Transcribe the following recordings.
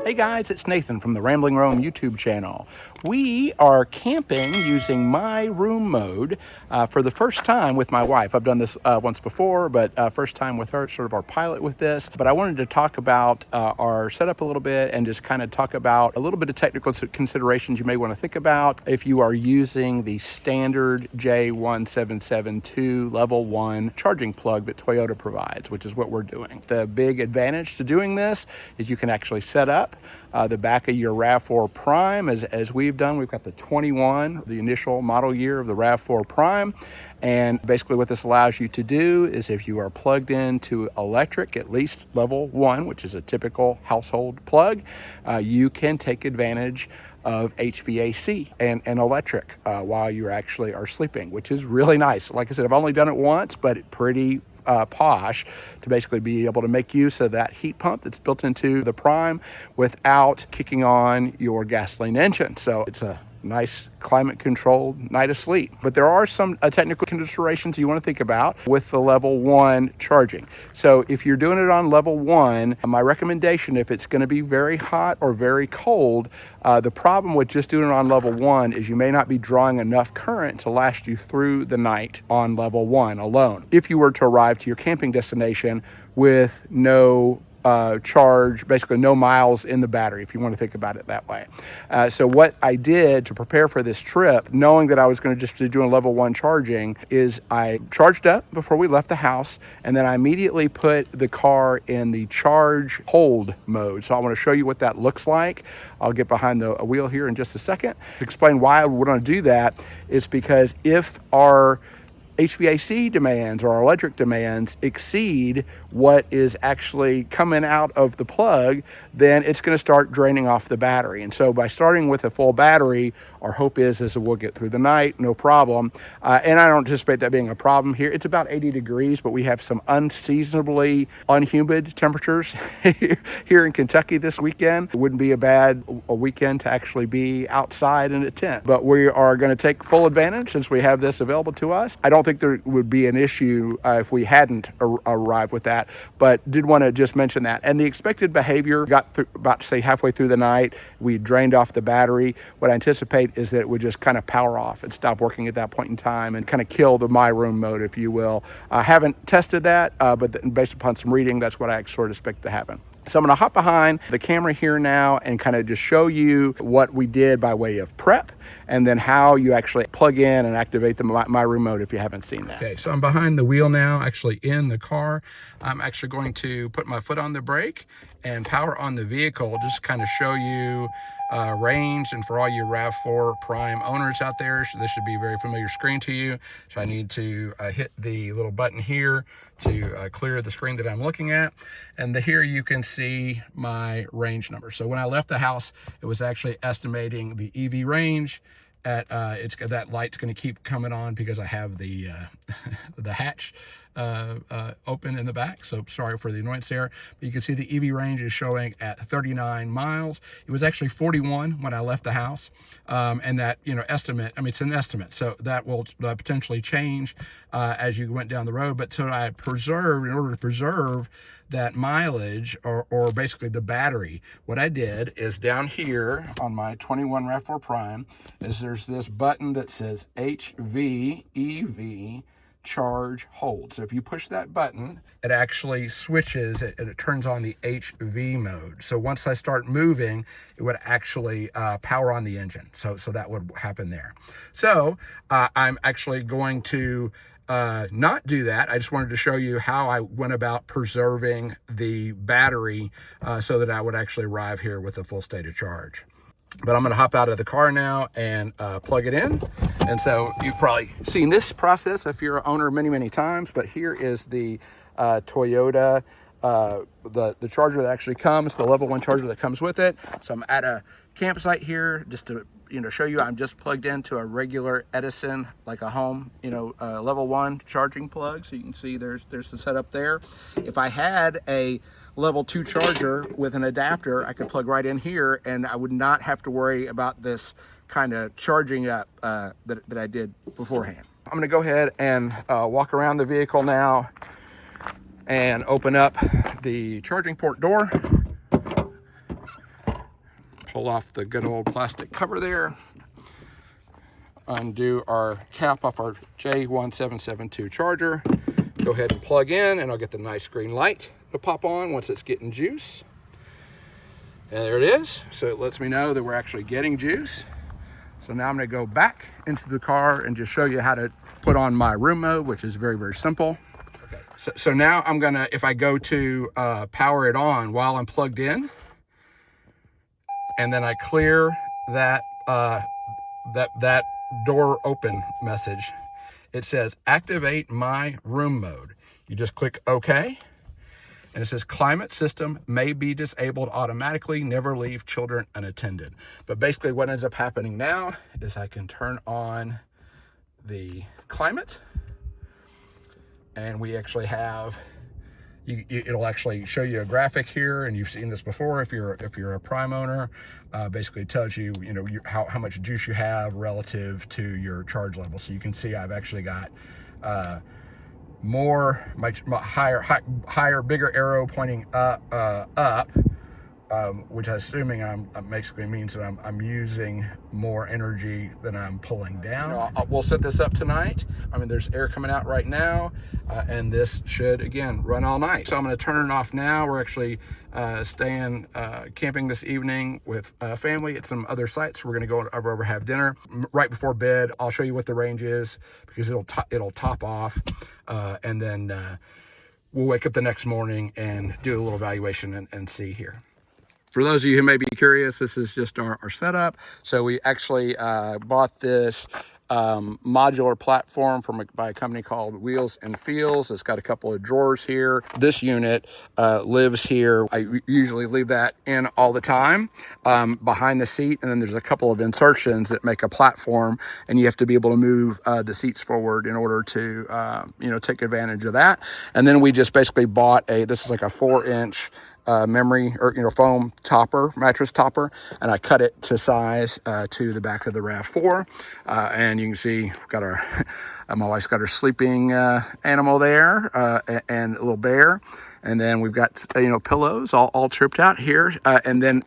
Hey guys, it's Nathan from the Rambling Rome YouTube channel. We are camping using my room mode for the first time with my wife. I've done this once before, but first time with her, sort of our pilot with this. But I wanted to talk about our setup a little bit and just kind of talk about a little bit of technical considerations you may want to think about if you are using the standard J1772 level 1 charging plug that Toyota provides, which is what we're doing. The big advantage to doing this is you can actually set up the back of your RAV4 Prime as we've done. We've got the 21, the initial model year of the RAV4 Prime. And basically what this allows you to do is if you are plugged into electric, at least level 1, which is a typical household plug, you can take advantage of HVAC and electric while you actually are sleeping, which is really nice. Like I said, I've only done it once, but pretty posh to basically be able to make use of that heat pump that's built into the Prime without kicking on your gasoline engine. So it's a nice climate controlled night of sleep. But there are some technical considerations you want to think about with the level 1 charging. So if you're doing it on level 1, my recommendation, if it's going to be very hot or very cold, the problem with just doing it on level 1 is you may not be drawing enough current to last you through the night on level 1 alone. If you were to arrive to your camping destination with no charge, basically no miles in the battery, if you want to think about it that way. So what I did to prepare for this trip, knowing that I was going to just be doing level 1 charging, is I charged up before we left the house, and then I immediately put the car in the charge hold mode. So I want to show you what that looks like. I'll get behind the wheel here in just a second. To explain why I would want to do that is because if our HVAC demands or our electric demands exceed what is actually coming out of the plug, then it's going to start draining off the battery. And so by starting with a full battery, our hope is that we'll get through the night, no problem. And I don't anticipate that being a problem here. It's about 80 degrees, but we have some unseasonably unhumid temperatures here in Kentucky this weekend. It wouldn't be a weekend to actually be outside in a tent, but we are going to take full advantage since we have this available to us. I don't think there would be an issue if we hadn't arrived with that, but did want to just mention that. And the expected behavior got through, about to say halfway through the night, we drained off the battery. What I anticipate is that it would just kind of power off and stop working at that point in time and kind of kill the my room mode, if you will. I haven't tested that, but based upon some reading, that's what I sort of expect to happen. So I'm going to hop behind the camera here now and kind of just show you what we did by way of prep, and then how you actually plug in and activate the my room mode if you haven't seen that. Okay, so I'm behind the wheel now, actually in the car. I'm actually going to put my foot on the brake and power on the vehicle, just kind of show you range. And for all you RAV4 Prime owners out there, this should be a very familiar screen to you. So I need to hit the little button here to clear the screen that I'm looking at. And here you can see my range number. So when I left the house, it was actually estimating the EV range at that light's going to keep coming on because I have the the hatch open in the back, so sorry for the annoyance there. But you can see the EV range is showing at 39 miles. It was actually 41 when I left the house, and that, you know, estimate, I mean, it's an estimate, so that will potentially change as you went down the road. But so I preserved, in order to preserve that mileage, or basically the battery, what I did is down here on my 21 RAV4 Prime is there's this button that says HV EV charge hold. So if you push that button, it actually switches it and it turns on the HV mode. So once I start moving, it would actually power on the engine. So that would happen there. So I'm actually going to not do that. I just wanted to show you how I went about preserving the battery so that I would actually arrive here with a full state of charge. But I'm going to hop out of the car now and plug it in. And so you've probably seen this process if you're an owner many times, but here is the Toyota, the charger that actually comes, the level 1 charger that comes with it. So I'm at a campsite here just to, you know, show you I'm just plugged into a regular Edison, like a home, you know, level 1 charging plug. So you can see there's the setup there. If I had a level 2 charger with an adapter, I could plug right in here and I would not have to worry about this kind of charging up that I did beforehand. I'm going to go ahead and walk around the vehicle now and open up the charging port door. pull off the good old plastic cover there, undo our cap off our J1772 charger, go ahead and plug in, and I'll get the nice green light to pop on once it's getting juice. And there it is. So it lets me know that we're actually getting juice. So now I'm gonna go back into the car and just show you how to put on my room mode, which is very, very simple. Okay. So now I'm gonna, if I go to power it on while I'm plugged in, and then I clear that, that door open message, it says activate my room mode. You just click OK. And it says climate system may be disabled automatically, never leave children unattended. But basically what ends up happening now is I can turn on the climate, and we actually have, it'll actually show you a graphic here, and you've seen this before if you're a Prime owner. Basically it tells you, how much juice you have relative to your charge level. So you can see I've actually got my higher, bigger arrow pointing up, which I'm assuming basically means that I'm using more energy than I'm pulling down. We'll set this up tonight. I mean, there's air coming out right now, and this should, again, run all night. So I'm going to turn it off now. We're actually staying camping this evening with family at some other sites. We're going to go over, have dinner right before bed. I'll show you what the range is, because it'll top off, and then we'll wake up the next morning and do a little evaluation and see here. For those of you who may be curious, this is just our setup. So we actually bought this modular platform by a company called Wheels and Feels. It's got a couple of drawers here. This unit lives here. I usually leave that in all the time behind the seat, and then there's a couple of insertions that make a platform, and you have to be able to move the seats forward in order to take advantage of that. And then we just basically bought this is like a 4-inch memory or foam topper, mattress topper, and I cut it to size to the back of the RAV4, and you can see we've got our my wife's got her sleeping animal there, and a little bear, and then we've got pillows all tripped out here, and then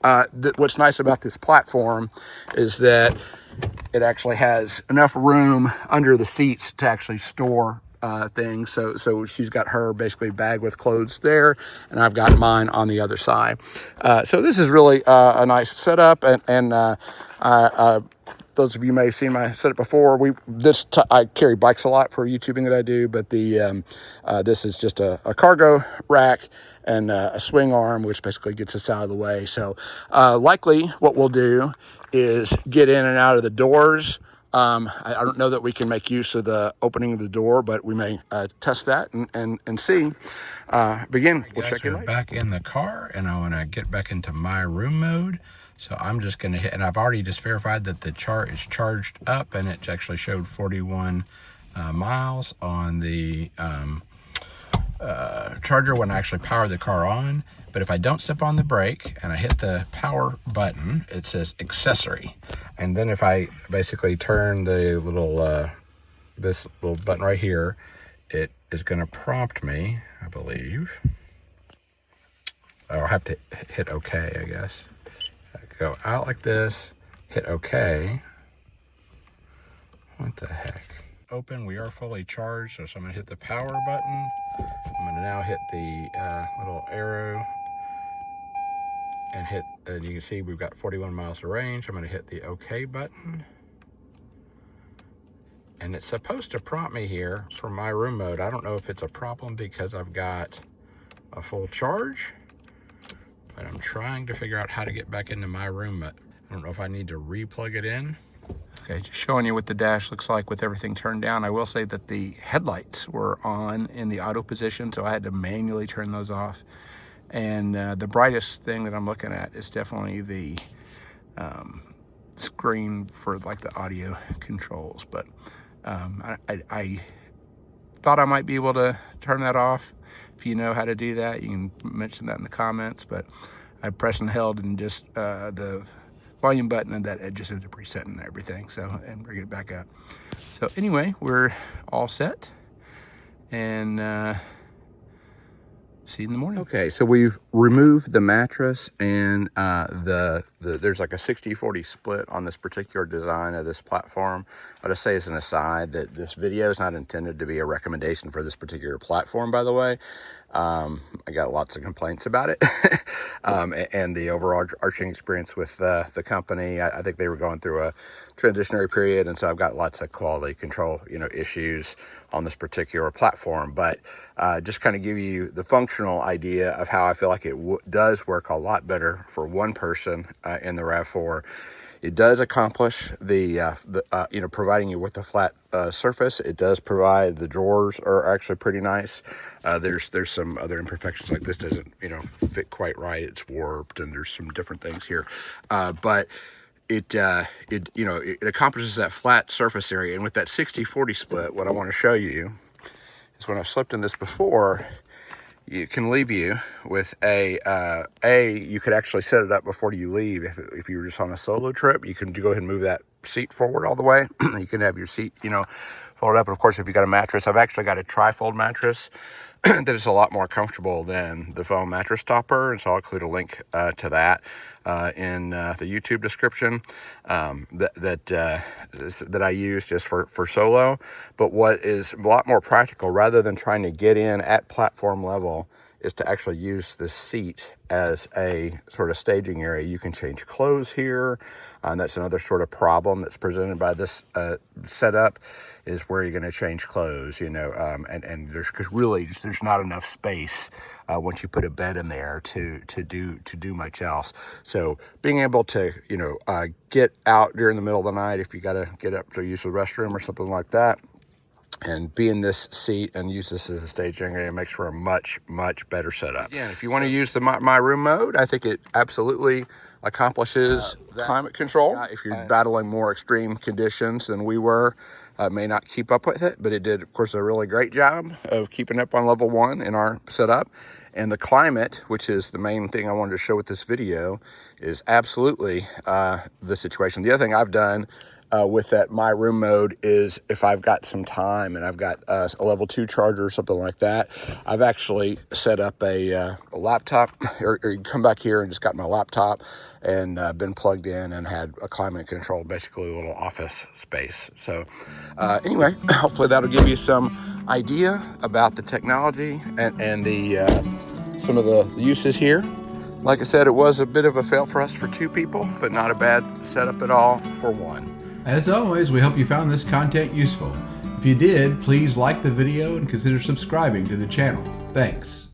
what's nice about this platform is that it actually has enough room under the seats to actually store things. So she's got her basically bag with clothes there, and I've got mine on the other side. So this is really a nice setup, and those of you may have seen my setup before. I carry bikes a lot for YouTubing that I do, but this is just a cargo rack and a swing arm, which basically gets us out of the way. So likely what we'll do is get in and out of the doors. I don't know that we can make use of the opening of the door, but we may test that and see. Begin. We'll check it out. Back in the car, and I want to get back into my room mode. So I'm just going to hit, and I've already just verified that the chart is charged up, and it actually showed 41 miles on the charger when I actually power the car on. But if I don't step on the brake and I hit the power button, it says accessory. And then if I basically turn the little, this little button right here, it is going to prompt me, I believe. I'll have to hit OK, I guess. Go out like this, hit OK. What the heck? Open, we are fully charged, so I'm going to hit the power button. I'm going to now hit the little arrow and hit, and you can see we've got 41 miles of range. I'm going to hit the OK button. And it's supposed to prompt me here for my room mode. I don't know if it's a problem because I've got a full charge, but I'm trying to figure out how to get back into my room mode. I don't know if I need to re-plug it in. Okay, just showing you what the dash looks like with everything turned down. I will say that the headlights were on in the auto position, so I had to manually turn those off. And the brightest thing that I'm looking at is definitely the screen for like the audio controls. But I thought I might be able to turn that off. If you know how to do that, you can mention that in the comments. But I pressed and held and just the volume button, and that just ended up resetting everything. So, and bring it back up. So anyway, we're all set. And See you in the morning. Okay, so we've removed the mattress, and there's like a 60-40 split on this particular design of this platform. I'll just say as an aside that this video is not intended to be a recommendation for this particular platform, by the way. I got lots of complaints about it and the overarching experience with the company. I think they were going through a transitionary period, and so I've got lots of quality control, issues on this particular platform. But just kind of give you the functional idea of how I feel like it does work a lot better for one person in the RAV4. It does accomplish providing you with a flat surface. It does provide, the drawers are actually pretty nice. There's some other imperfections, like this doesn't, fit quite right. It's warped, and there's some different things here. But it accomplishes that flat surface area. And with that 60-40 split, what I want to show you is, when I've slept in this before, you can leave you with you could actually set it up before you leave. If you were just on a solo trip, you can go ahead and move that seat forward all the way. You can have your seat, folded up. And of course, if you got a mattress, I've actually got a tri-fold mattress that is a lot more comfortable than the foam mattress topper. And so I'll include a link to that in the YouTube description that I use just for solo. But what is a lot more practical, rather than trying to get in at platform level, is to actually use this seat as a sort of staging area. You can change clothes here. And that's another sort of problem that's presented by this setup, is where you're going to change clothes, and there's not enough space once you put a bed in there to do much else. So being able to get out during the middle of the night, if you got to get up to use the restroom or something like that, and be in this seat and use this as a staging area, makes for a much better setup. Again, if you want to use the my room mode, I think it absolutely accomplishes climate control. If you're battling more extreme conditions than we were, may not keep up with it, but it did, of course, a really great job of keeping up on level 1 in our setup. And the climate, which is the main thing I wanted to show with this video, is absolutely the situation. The other thing I've done with that my room mode is, if I've got some time and I've got a level 2 charger or something like that, I've actually set up a laptop, or you come back here and just got my laptop and been plugged in and had a climate control, basically a little office space. So anyway, hopefully that'll give you some idea about the technology and the some of the uses here. Like I said, it was a bit of a fail for us for 2 people, but not a bad setup at all for 1. As always, we hope you found this content useful. If you did, please like the video and consider subscribing to the channel. Thanks.